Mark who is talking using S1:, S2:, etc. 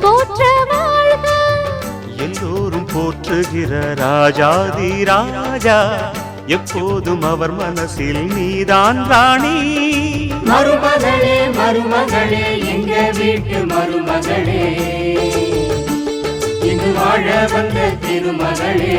S1: போற்ற வாழ்க.
S2: எல்லோரும் போற்றுகிற ராஜாதி ராஜா, எப்போதும் அவர் மனசில் நீதான் ராணி.
S3: மருமகளே மருமகளே எங்க வீட்டு மருமகளே, இங்கு வாழ வந்த திருமகளே.